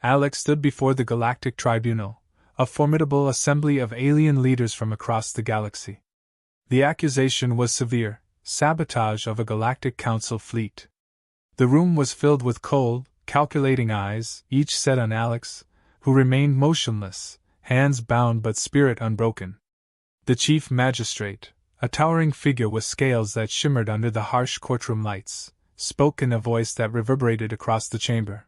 Alex stood before the Galactic Tribunal, a formidable assembly of alien leaders from across the galaxy. The accusation was severe: sabotage of a Galactic Council fleet. The room was filled with cold, calculating eyes, each set on Alex, who remained motionless, hands bound but spirit unbroken. The chief magistrate, a towering figure with scales that shimmered under the harsh courtroom lights, spoke in a voice that reverberated across the chamber.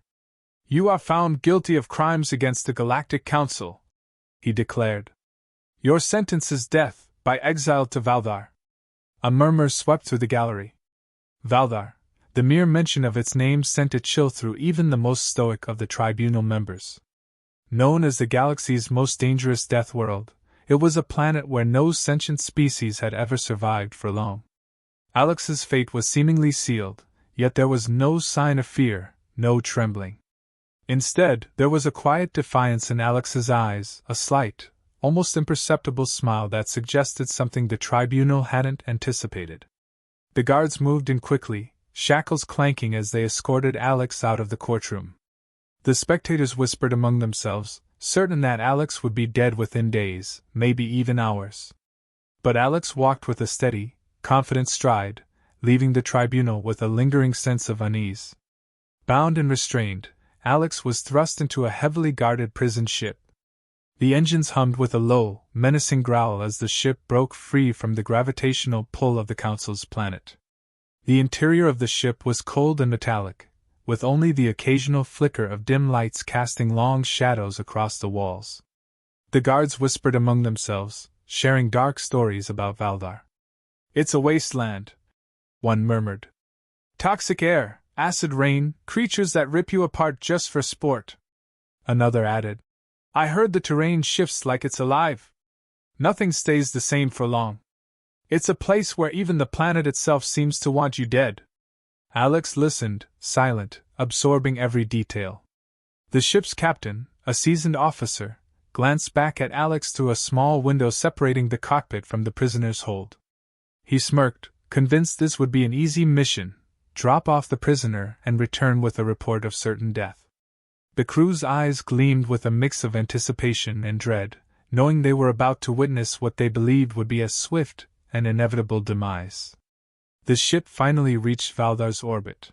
"You are found guilty of crimes against the Galactic Council," he declared. "Your sentence is death, by exile to Valar." A murmur swept through the gallery. Valar, the mere mention of its name sent a chill through even the most stoic of the tribunal members. Known as the galaxy's most dangerous death world, it was a planet where no sentient species had ever survived for long. Alex's fate was seemingly sealed, yet there was no sign of fear, no trembling. Instead, there was a quiet defiance in Alex's eyes, a slight, almost imperceptible smile that suggested something the tribunal hadn't anticipated. The guards moved in quickly, shackles clanking as they escorted Alex out of the courtroom. The spectators whispered among themselves, certain that Alex would be dead within days, maybe even hours. But Alex walked with a steady, confident stride, leaving the tribunal with a lingering sense of unease. Bound and restrained, Alex was thrust into a heavily guarded prison ship. The engines hummed with a low, menacing growl as the ship broke free from the gravitational pull of the Council's planet. The interior of the ship was cold and metallic, with only the occasional flicker of dim lights casting long shadows across the walls. The guards whispered among themselves, sharing dark stories about Valar. "It's a wasteland," one murmured. "Toxic air, acid rain, creatures that rip you apart just for sport," another added. "I heard the terrain shifts like it's alive. Nothing stays the same for long. It's a place where even the planet itself seems to want you dead." Alex listened, silent, absorbing every detail. The ship's captain, a seasoned officer, glanced back at Alex through a small window separating the cockpit from the prisoner's hold. He smirked, convinced this would be an easy mission: drop off the prisoner and return with a report of certain death. The crew's eyes gleamed with a mix of anticipation and dread, knowing they were about to witness what they believed would be a swift and inevitable demise. The ship finally reached Valar's orbit.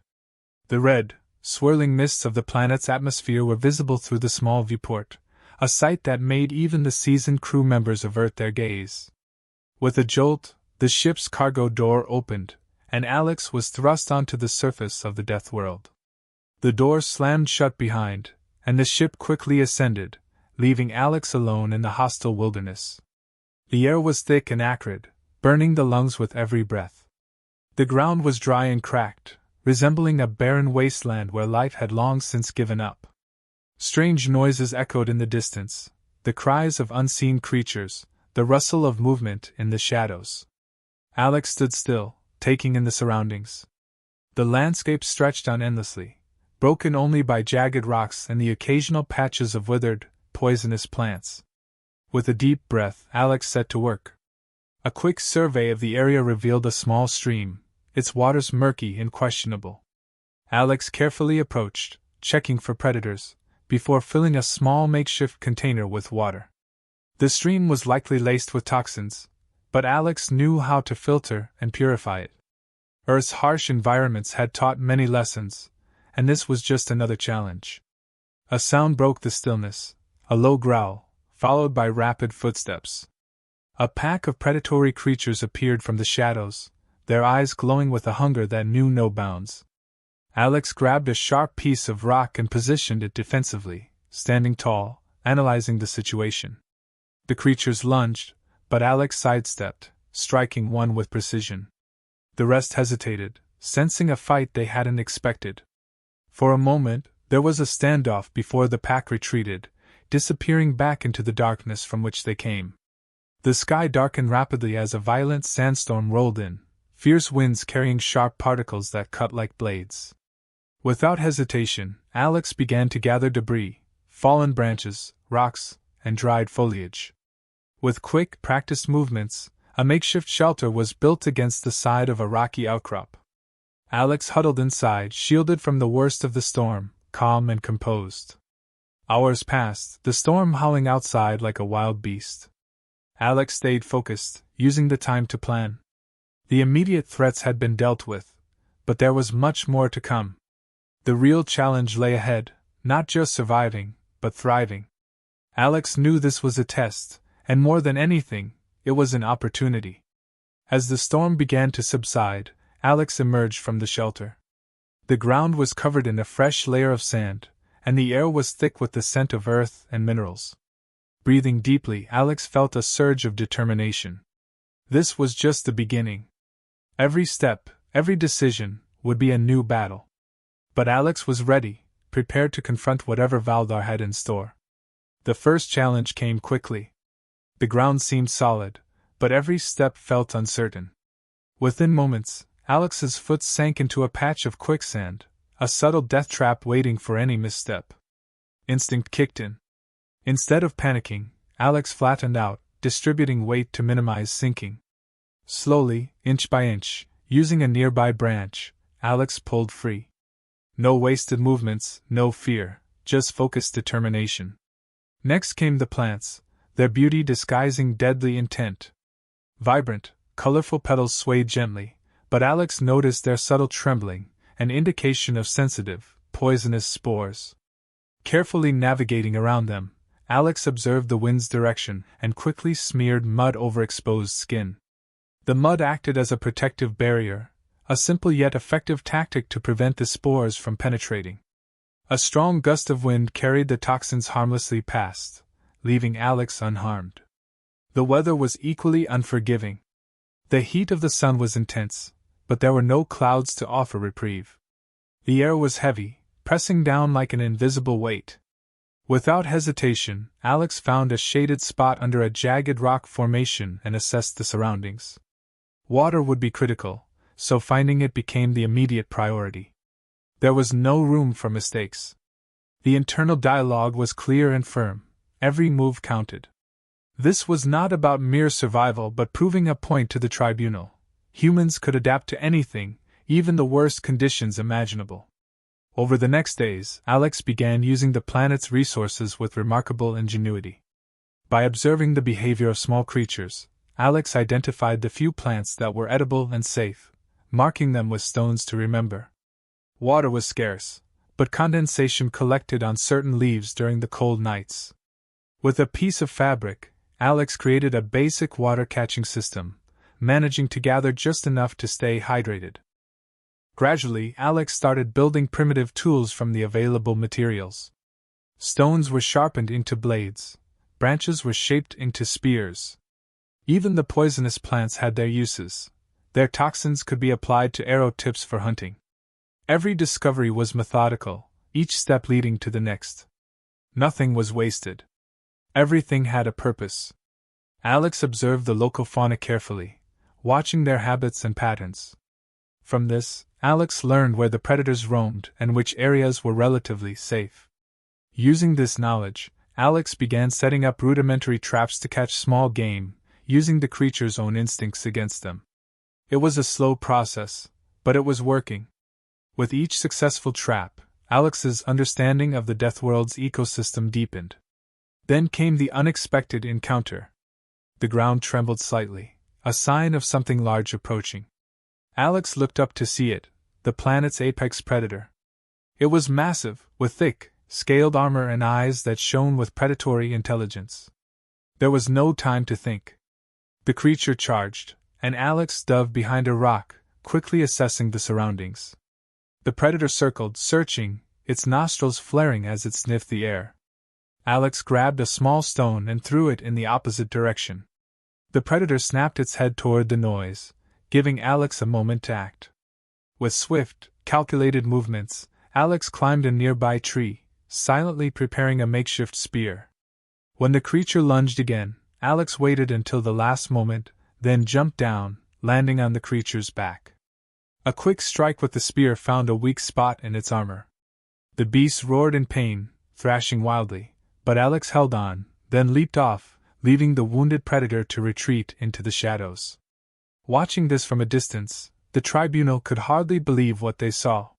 The red, swirling mists of the planet's atmosphere were visible through the small viewport, a sight that made even the seasoned crew members avert their gaze. With a jolt, the ship's cargo door opened, and Alex was thrust onto the surface of the death world. The door slammed shut behind, and the ship quickly ascended, leaving Alex alone in the hostile wilderness. The air was thick and acrid, burning the lungs with every breath. The ground was dry and cracked, resembling a barren wasteland where life had long since given up. Strange noises echoed in the distance, the cries of unseen creatures, the rustle of movement in the shadows. Alex stood still, taking in the surroundings. The landscape stretched on endlessly, broken only by jagged rocks and the occasional patches of withered, poisonous plants. With a deep breath, Alex set to work. A quick survey of the area revealed a small stream, its waters murky and questionable. Alex carefully approached, checking for predators, before filling a small makeshift container with water. The stream was likely laced with toxins, but Alex knew how to filter and purify it. Earth's harsh environments had taught many lessons, and this was just another challenge. A sound broke the stillness, a low growl, followed by rapid footsteps. A pack of predatory creatures appeared from the shadows, their eyes glowing with a hunger that knew no bounds. Alex grabbed a sharp piece of rock and positioned it defensively, standing tall, analyzing the situation. The creatures lunged, but Alex sidestepped, striking one with precision. The rest hesitated, sensing a fight they hadn't expected. For a moment, there was a standoff before the pack retreated, disappearing back into the darkness from which they came. The sky darkened rapidly as a violent sandstorm rolled in, fierce winds carrying sharp particles that cut like blades. Without hesitation, Alex began to gather debris, fallen branches, rocks, and dried foliage. With quick, practiced movements, a makeshift shelter was built against the side of a rocky outcrop. Alex huddled inside, shielded from the worst of the storm, calm and composed. Hours passed, the storm howling outside like a wild beast. Alex stayed focused, using the time to plan. The immediate threats had been dealt with, but there was much more to come. The real challenge lay ahead, not just surviving, but thriving. Alex knew this was a test, and more than anything, it was an opportunity. As the storm began to subside, Alex emerged from the shelter. The ground was covered in a fresh layer of sand, and the air was thick with the scent of earth and minerals. Breathing deeply, Alex felt a surge of determination. This was just the beginning. Every step, every decision, would be a new battle. But Alex was ready, prepared to confront whatever Valar had in store. The first challenge came quickly. The ground seemed solid, but every step felt uncertain. Within moments, Alex's foot sank into a patch of quicksand, a subtle death trap waiting for any misstep. Instinct kicked in. Instead of panicking, Alex flattened out, distributing weight to minimize sinking. Slowly, inch by inch, using a nearby branch, Alex pulled free. No wasted movements, no fear, just focused determination. Next came the plants, their beauty disguising deadly intent. Vibrant, colorful petals swayed gently, but Alex noticed their subtle trembling, an indication of sensitive, poisonous spores. Carefully navigating around them, Alex observed the wind's direction and quickly smeared mud over exposed skin. The mud acted as a protective barrier, a simple yet effective tactic to prevent the spores from penetrating. A strong gust of wind carried the toxins harmlessly past, leaving Alex unharmed. The weather was equally unforgiving. The heat of the sun was intense, but there were no clouds to offer reprieve. The air was heavy, pressing down like an invisible weight. Without hesitation, Alex found a shaded spot under a jagged rock formation and assessed the surroundings. Water would be critical, so finding it became the immediate priority. There was no room for mistakes. The internal dialogue was clear and firm. Every move counted. This was not about mere survival but proving a point to the tribunal. Humans could adapt to anything, even the worst conditions imaginable. Over the next days, Alex began using the planet's resources with remarkable ingenuity. By observing the behavior of small creatures, Alex identified the few plants that were edible and safe, marking them with stones to remember. Water was scarce, but condensation collected on certain leaves during the cold nights. With a piece of fabric, Alex created a basic water-catching system, managing to gather just enough to stay hydrated. Gradually, Alex started building primitive tools from the available materials. Stones were sharpened into blades, branches were shaped into spears. Even the poisonous plants had their uses. Their toxins could be applied to arrow tips for hunting. Every discovery was methodical, each step leading to the next. Nothing was wasted. Everything had a purpose. Alex observed the local fauna carefully, watching their habits and patterns. From this, Alex learned where the predators roamed and which areas were relatively safe. Using this knowledge, Alex began setting up rudimentary traps to catch small game, using the creature's own instincts against them. It was a slow process, but it was working. With each successful trap, Alex's understanding of the Deathworld's ecosystem deepened. Then came the unexpected encounter. The ground trembled slightly, a sign of something large approaching. Alex looked up to see it, the planet's apex predator. It was massive, with thick, scaled armor and eyes that shone with predatory intelligence. There was no time to think. The creature charged, and Alex dove behind a rock, quickly assessing the surroundings. The predator circled, searching, its nostrils flaring as it sniffed the air. Alex grabbed a small stone and threw it in the opposite direction. The predator snapped its head toward the noise, giving Alex a moment to act. With swift, calculated movements, Alex climbed a nearby tree, silently preparing a makeshift spear. When the creature lunged again, Alex waited until the last moment, then jumped down, landing on the creature's back. A quick strike with the spear found a weak spot in its armor. The beast roared in pain, thrashing wildly, but Alex held on, then leaped off, leaving the wounded predator to retreat into the shadows. Watching this from a distance, the tribunal could hardly believe what they saw.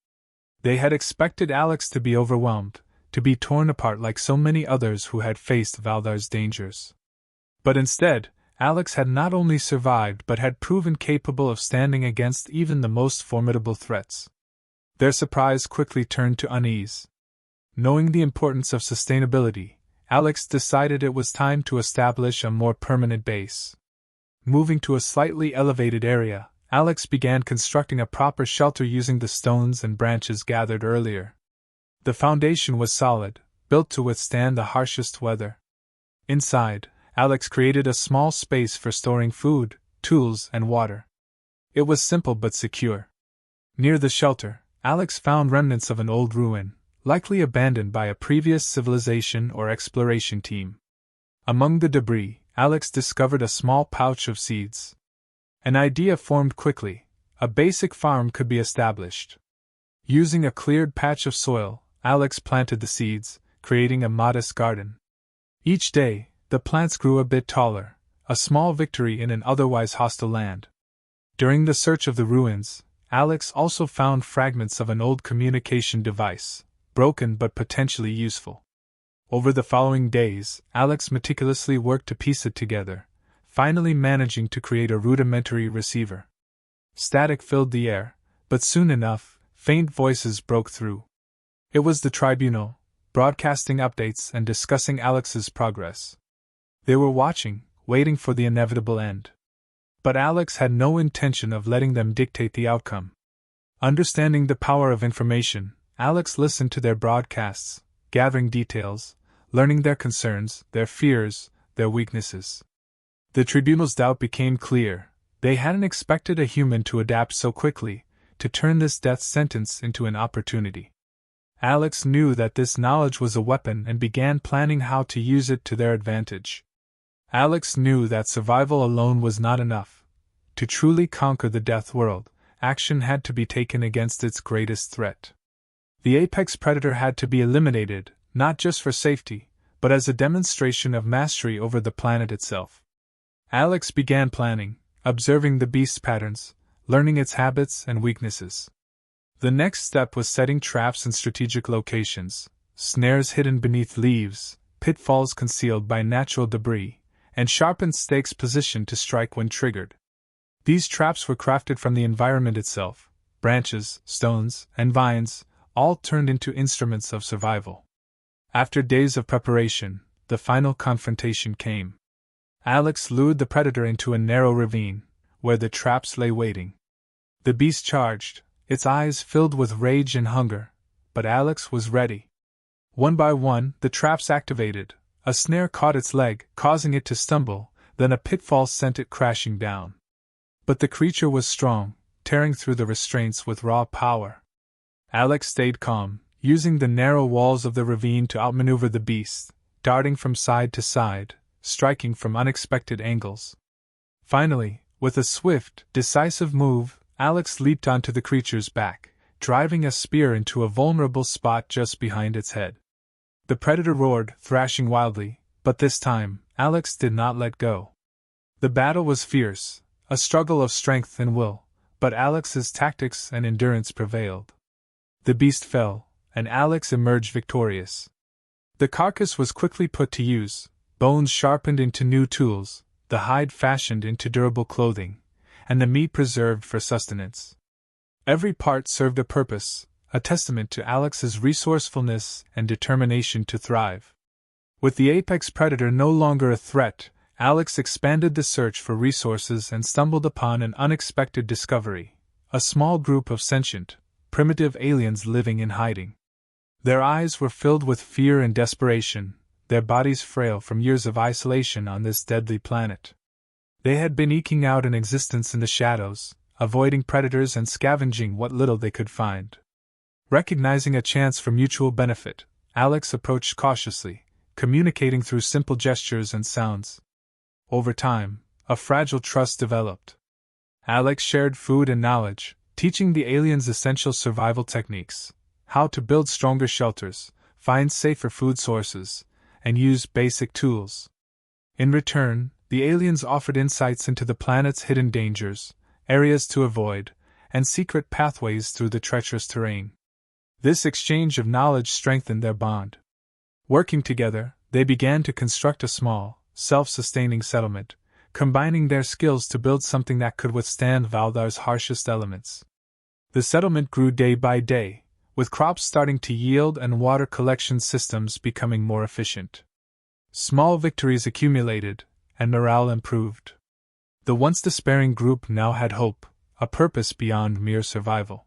They had expected Alex to be overwhelmed, to be torn apart like so many others who had faced Valar's dangers. But instead, Alex had not only survived but had proven capable of standing against even the most formidable threats. Their surprise quickly turned to unease. Knowing the importance of sustainability, Alex decided it was time to establish a more permanent base. Moving to a slightly elevated area, Alex began constructing a proper shelter using the stones and branches gathered earlier. The foundation was solid, built to withstand the harshest weather. Inside, Alex created a small space for storing food, tools, and water. It was simple but secure. Near the shelter, Alex found remnants of an old ruin, likely abandoned by a previous civilization or exploration team. Among the debris, Alex discovered a small pouch of seeds. An idea formed quickly. A basic farm could be established. Using a cleared patch of soil, Alex planted the seeds, creating a modest garden. Each day, the plants grew a bit taller, a small victory in an otherwise hostile land. During the search of the ruins, Alex also found fragments of an old communication device, broken but potentially useful. Over the following days, Alex meticulously worked to piece it together, finally managing to create a rudimentary receiver. Static filled the air, but soon enough, faint voices broke through. It was the tribunal, broadcasting updates and discussing Alex's progress. They were watching, waiting for the inevitable end. But Alex had no intention of letting them dictate the outcome. Understanding the power of information, Alex listened to their broadcasts, gathering details, learning their concerns, their fears, their weaknesses. The tribunal's doubt became clear. They hadn't expected a human to adapt so quickly, to turn this death sentence into an opportunity. Alex knew that this knowledge was a weapon and began planning how to use it to their advantage. Alex knew that survival alone was not enough. To truly conquer the death world, action had to be taken against its greatest threat. The apex predator had to be eliminated, not just for safety, but as a demonstration of mastery over the planet itself. Alex began planning, observing the beast's patterns, learning its habits and weaknesses. The next step was setting traps in strategic locations, snares hidden beneath leaves, pitfalls concealed by natural debris, and sharpened stakes positioned to strike when triggered. These traps were crafted from the environment itself, branches, stones, and vines, all turned into instruments of survival. After days of preparation, the final confrontation came. Alex lured the predator into a narrow ravine, where the traps lay waiting. The beast charged, its eyes filled with rage and hunger, but Alex was ready. One by one, the traps activated. A snare caught its leg, causing it to stumble, then a pitfall sent it crashing down. But the creature was strong, tearing through the restraints with raw power. Alex stayed calm, using the narrow walls of the ravine to outmaneuver the beast, darting from side to side, striking from unexpected angles. Finally, with a swift, decisive move, Alex leaped onto the creature's back, driving a spear into a vulnerable spot just behind its head. The predator roared, thrashing wildly, but this time, Alex did not let go. The battle was fierce, a struggle of strength and will, but Alex's tactics and endurance prevailed. The beast fell, and Alex emerged victorious. The carcass was quickly put to use, bones sharpened into new tools, the hide fashioned into durable clothing, and the meat preserved for sustenance. Every part served a purpose, a testament to Alex's resourcefulness and determination to thrive. With the apex predator no longer a threat, Alex expanded the search for resources and stumbled upon an unexpected discovery: a small group of sentient, primitive aliens living in hiding. Their eyes were filled with fear and desperation, their bodies frail from years of isolation on this deadly planet. They had been eking out an existence in the shadows, avoiding predators and scavenging what little they could find. Recognizing a chance for mutual benefit, Alex approached cautiously, communicating through simple gestures and sounds. Over time, a fragile trust developed. Alex shared food and knowledge, teaching the aliens essential survival techniques, how to build stronger shelters, find safer food sources, and use basic tools. In return, the aliens offered insights into the planet's hidden dangers, areas to avoid, and secret pathways through the treacherous terrain. This exchange of knowledge strengthened their bond. Working together, they began to construct a small, self-sustaining settlement, combining their skills to build something that could withstand Valdar's harshest elements. The settlement grew day by day, with crops starting to yield and water collection systems becoming more efficient. Small victories accumulated, and morale improved. The once despairing group now had hope, a purpose beyond mere survival.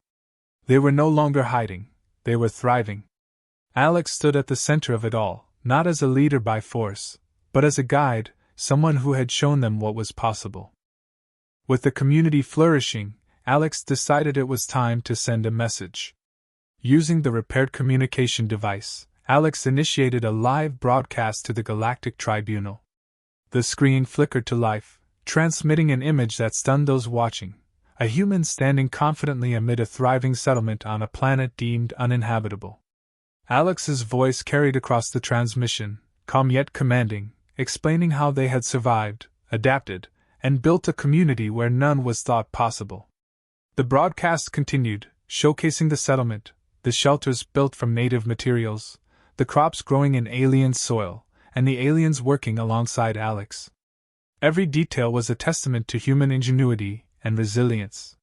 They were no longer hiding, they were thriving. Alex stood at the center of it all, not as a leader by force, but as a guide, someone who had shown them what was possible. With the community flourishing, Alex decided it was time to send a message. Using the repaired communication device, Alex initiated a live broadcast to the Galactic Tribunal. The screen flickered to life, transmitting an image that stunned those watching, a human standing confidently amid a thriving settlement on a planet deemed uninhabitable. Alex's voice carried across the transmission, calm yet commanding, explaining how they had survived, adapted, and built a community where none was thought possible. The broadcast continued, showcasing the settlement, the shelters built from native materials, the crops growing in alien soil, and the aliens working alongside Alex. Every detail was a testament to human ingenuity and resilience.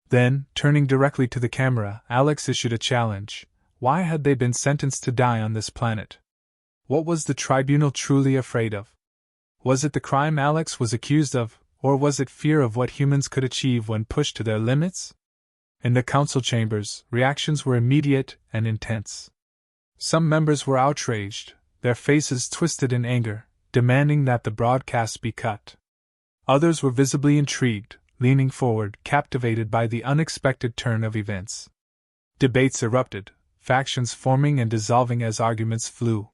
Then, turning directly to the camera, Alex issued a challenge. Why had they been sentenced to die on this planet? What was the tribunal truly afraid of? Was it the crime Alex was accused of, or was it fear of what humans could achieve when pushed to their limits? In the council chambers, reactions were immediate and intense. Some members were outraged, their faces twisted in anger, demanding that the broadcast be cut. Others were visibly intrigued, leaning forward, captivated by the unexpected turn of events. Debates erupted, factions forming and dissolving as arguments flew.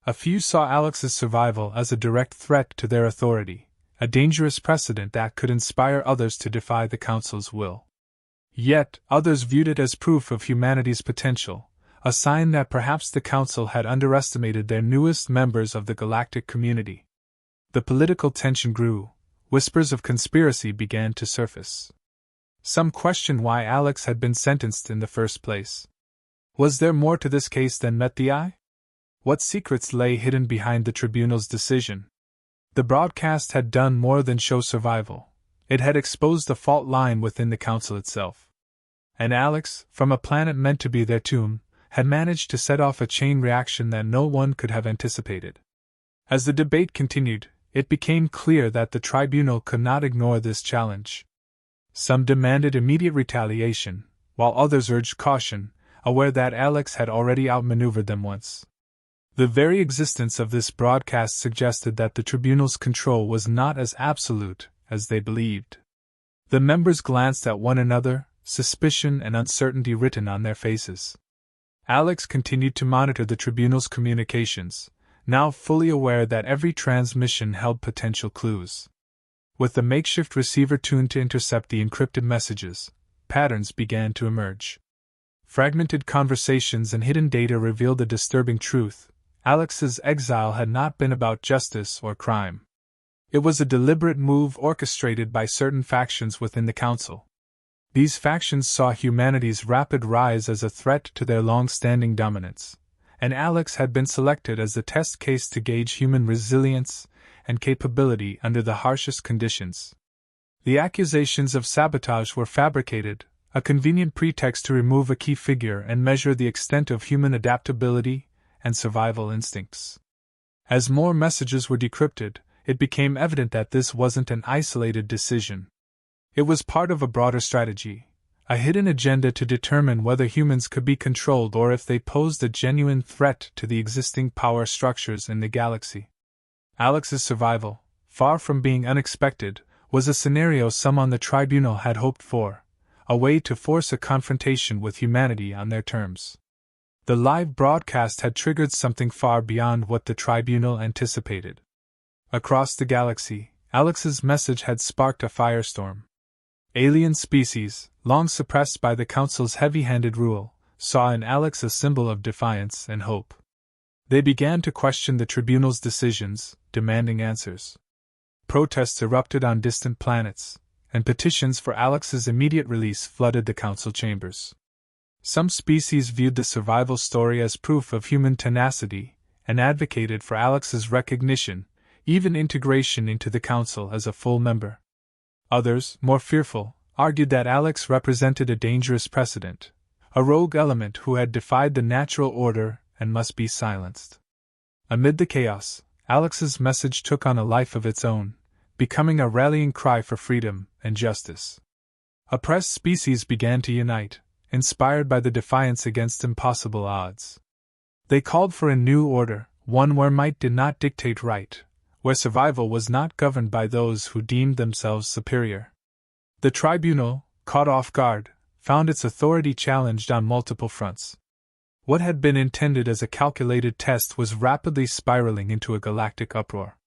A few saw Alex's survival as a direct threat to their authority, a dangerous precedent that could inspire others to defy the Council's will. Yet, others viewed it as proof of humanity's potential, a sign that perhaps the Council had underestimated their newest members of the galactic community. The political tension grew, whispers of conspiracy began to surface. Some questioned why Alex had been sentenced in the first place. Was there more to this case than met the eye? What secrets lay hidden behind the tribunal's decision? The broadcast had done more than show survival. It had exposed the fault line within the Council itself. And Alex, from a planet meant to be their tomb, had managed to set off a chain reaction that no one could have anticipated. As the debate continued, it became clear that the tribunal could not ignore this challenge. Some demanded immediate retaliation, while others urged caution, aware that Alex had already outmaneuvered them once. The very existence of this broadcast suggested that the tribunal's control was not as absolute as they believed. The members glanced at one another, suspicion and uncertainty written on their faces. Alex continued to monitor the tribunal's communications, now fully aware that every transmission held potential clues. With the makeshift receiver tuned to intercept the encrypted messages, patterns began to emerge. Fragmented conversations and hidden data revealed a disturbing truth. Alex's exile had not been about justice or crime. It was a deliberate move orchestrated by certain factions within the Council. These factions saw humanity's rapid rise as a threat to their long-standing dominance, and Alex had been selected as the test case to gauge human resilience and capability under the harshest conditions. The accusations of sabotage were fabricated, a convenient pretext to remove a key figure and measure the extent of human adaptability and survival instincts. As more messages were decrypted, it became evident that this wasn't an isolated decision. It was part of a broader strategy, a hidden agenda to determine whether humans could be controlled or if they posed a genuine threat to the existing power structures in the galaxy. Alex's survival, far from being unexpected, was a scenario some on the tribunal had hoped for, a way to force a confrontation with humanity on their terms. The live broadcast had triggered something far beyond what the tribunal anticipated. Across the galaxy, Alex's message had sparked a firestorm. Alien species, long suppressed by the Council's heavy-handed rule, saw in Alex a symbol of defiance and hope. They began to question the tribunal's decisions, demanding answers. Protests erupted on distant planets, and petitions for Alex's immediate release flooded the Council chambers. Some species viewed the survival story as proof of human tenacity and advocated for Alex's recognition, even integration into the council as a full member. Others, more fearful, argued that Alex represented a dangerous precedent, a rogue element who had defied the natural order and must be silenced. Amid the chaos, Alex's message took on a life of its own, becoming a rallying cry for freedom and justice. Oppressed species began to unite, inspired by the defiance against impossible odds. They called for a new order, one where might did not dictate right, where survival was not governed by those who deemed themselves superior. The tribunal, caught off guard, found its authority challenged on multiple fronts. What had been intended as a calculated test was rapidly spiraling into a galactic uproar.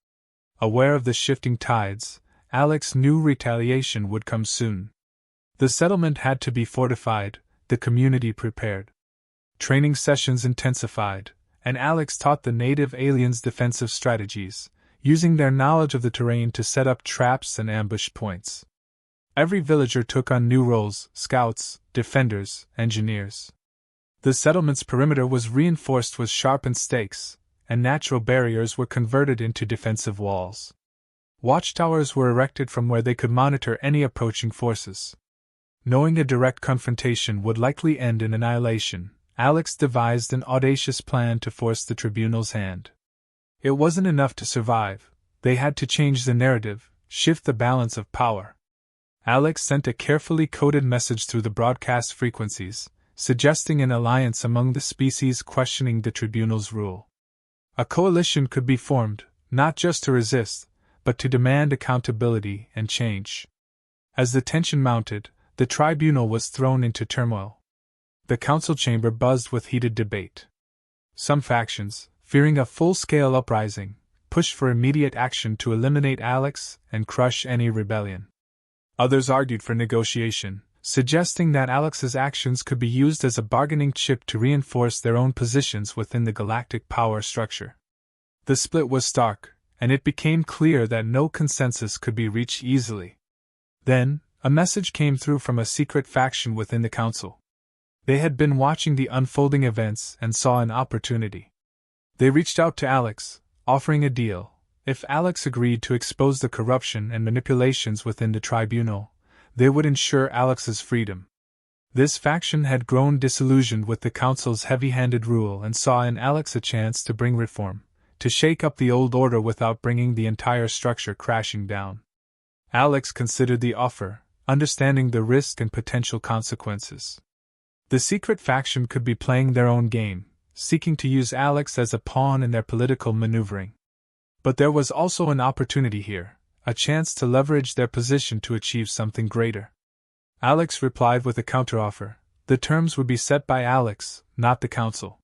Aware of the shifting tides, Alex knew retaliation would come soon. The settlement had to be fortified, the community prepared. Training sessions intensified, and Alex taught the native aliens defensive strategies, using their knowledge of the terrain to set up traps and ambush points. Every villager took on new roles: scouts, defenders, engineers. The settlement's perimeter was reinforced with sharpened stakes, and natural barriers were converted into defensive walls. Watchtowers were erected from where they could monitor any approaching forces. Knowing a direct confrontation would likely end in annihilation, Alex devised an audacious plan to force the tribunal's hand. It wasn't enough to survive, they had to change the narrative, shift the balance of power. Alex sent a carefully coded message through the broadcast frequencies, suggesting an alliance among the species questioning the tribunal's rule. A coalition could be formed, not just to resist, but to demand accountability and change. As the tension mounted, the tribunal was thrown into turmoil. The council chamber buzzed with heated debate. Some factions, fearing a full-scale uprising, pushed for immediate action to eliminate Alex and crush any rebellion. Others argued for negotiation, suggesting that Alex's actions could be used as a bargaining chip to reinforce their own positions within the galactic power structure. The split was stark, and it became clear that no consensus could be reached easily. Then, a message came through from a secret faction within the council. They had been watching the unfolding events and saw an opportunity. They reached out to Alex, offering a deal. If Alex agreed to expose the corruption and manipulations within the tribunal, they would ensure Alex's freedom. This faction had grown disillusioned with the council's heavy-handed rule and saw in Alex a chance to bring reform, to shake up the old order without bringing the entire structure crashing down. Alex considered the offer, understanding the risk and potential consequences. The secret faction could be playing their own game, seeking to use Alex as a pawn in their political maneuvering. But there was also an opportunity here, a chance to leverage their position to achieve something greater. Alex replied with a counteroffer. The terms would be set by Alex, not the council.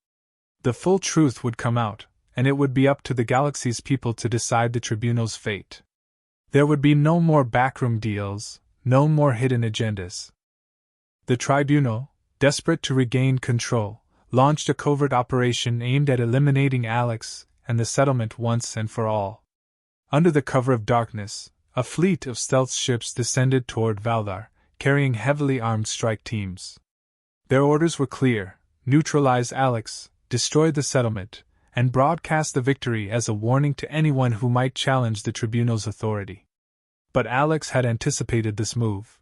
The full truth would come out, and it would be up to the galaxy's people to decide the tribunal's fate. There would be no more backroom deals, no more hidden agendas. The tribunal, desperate to regain control, launched a covert operation aimed at eliminating Alex and the settlement once and for all. Under the cover of darkness, a fleet of stealth ships descended toward Valar, carrying heavily armed strike teams. Their orders were clear: neutralize Alex, destroy the settlement, and broadcast the victory as a warning to anyone who might challenge the tribunal's authority. But Alex had anticipated this move.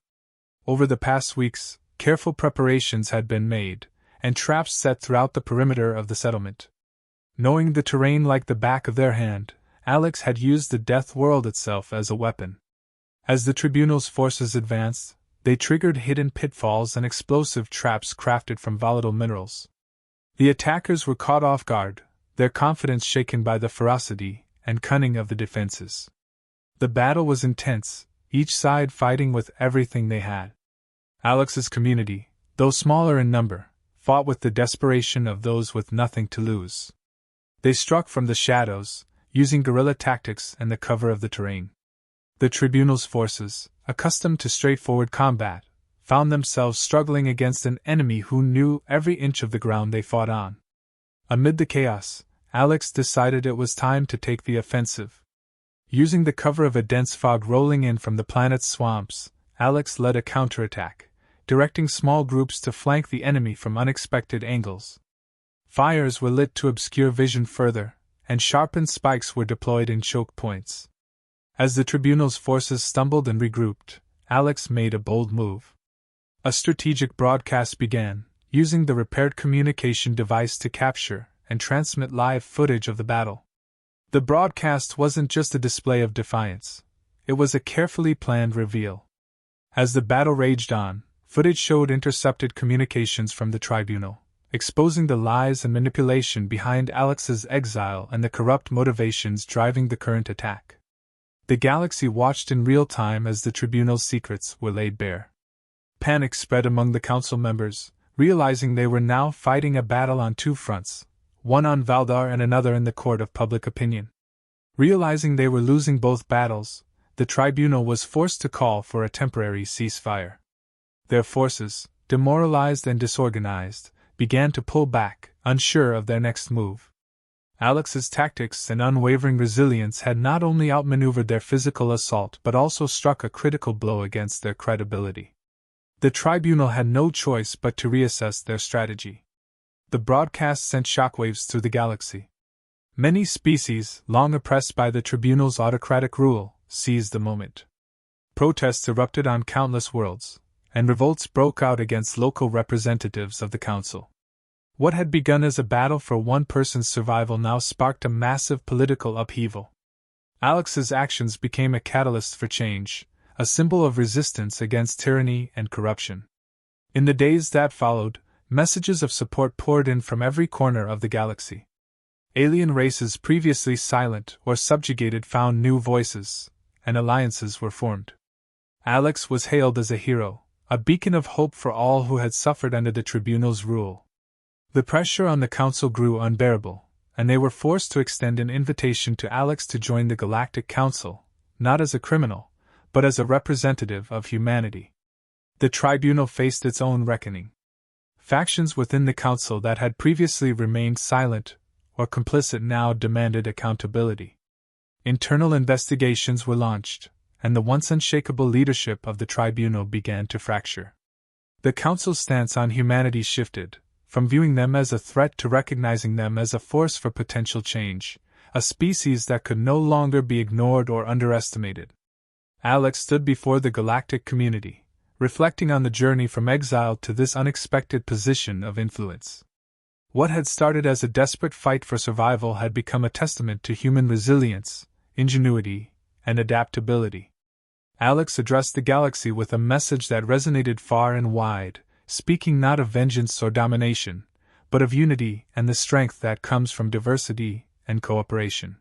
Over the past weeks, careful preparations had been made, and traps set throughout the perimeter of the settlement. Knowing the terrain like the back of their hand, Alex had used the Death World itself as a weapon. As the tribunal's forces advanced, they triggered hidden pitfalls and explosive traps crafted from volatile minerals. The attackers were caught off guard, their confidence shaken by the ferocity and cunning of the defenses. The battle was intense, each side fighting with everything they had. Alex's community, though smaller in number, fought with the desperation of those with nothing to lose. They struck from the shadows, using guerrilla tactics and the cover of the terrain. The tribunal's forces, accustomed to straightforward combat, found themselves struggling against an enemy who knew every inch of the ground they fought on. Amid the chaos, Alex decided it was time to take the offensive. Using the cover of a dense fog rolling in from the planet's swamps, Alex led a counterattack, directing small groups to flank the enemy from unexpected angles. Fires were lit to obscure vision further, and sharpened spikes were deployed in choke points. As the tribunal's forces stumbled and regrouped, Alex made a bold move. A strategic broadcast began, using the repaired communication device to capture and transmit live footage of the battle. The broadcast wasn't just a display of defiance, it was a carefully planned reveal. As the battle raged on, footage showed intercepted communications from the tribunal, exposing the lies and manipulation behind Alex's exile and the corrupt motivations driving the current attack. The galaxy watched in real time as the tribunal's secrets were laid bare. Panic spread among the council members, realizing they were now fighting a battle on two fronts, one on Valar and another in the court of public opinion. Realizing they were losing both battles, the tribunal was forced to call for a temporary ceasefire. Their forces, demoralized and disorganized, began to pull back, unsure of their next move. Alex's tactics and unwavering resilience had not only outmaneuvered their physical assault but also struck a critical blow against their credibility. The tribunal had no choice but to reassess their strategy. The broadcast sent shockwaves through the galaxy. Many species, long oppressed by the tribunal's autocratic rule, seized the moment. Protests erupted on countless worlds, and revolts broke out against local representatives of the council. What had begun as a battle for one person's survival now sparked a massive political upheaval. Alex's actions became a catalyst for change, a symbol of resistance against tyranny and corruption. In the days that followed, messages of support poured in from every corner of the galaxy. Alien races previously silent or subjugated found new voices, and alliances were formed. Alex was hailed as a hero, a beacon of hope for all who had suffered under the tribunal's rule. The pressure on the council grew unbearable, and they were forced to extend an invitation to Alex to join the Galactic Council, not as a criminal, but as a representative of humanity. The tribunal faced its own reckoning. Factions within the council that had previously remained silent or complicit now demanded accountability. Internal investigations were launched, and the once unshakable leadership of the tribunal began to fracture. The council's stance on humanity shifted, from viewing them as a threat to recognizing them as a force for potential change, a species that could no longer be ignored or underestimated. Alex stood before the galactic community, reflecting on the journey from exile to this unexpected position of influence. What had started as a desperate fight for survival had become a testament to human resilience, ingenuity, and adaptability. Alex addressed the galaxy with a message that resonated far and wide, speaking not of vengeance or domination, but of unity and the strength that comes from diversity and cooperation.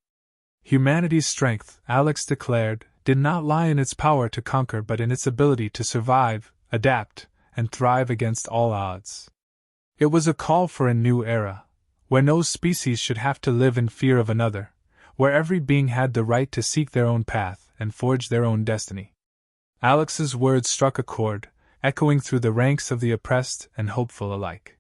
Humanity's strength, Alex declared, did not lie in its power to conquer but in its ability to survive, adapt, and thrive against all odds. It was a call for a new era, where no species should have to live in fear of another, where every being had the right to seek their own path and forge their own destiny. Alex's words struck a chord, echoing through the ranks of the oppressed and hopeful alike.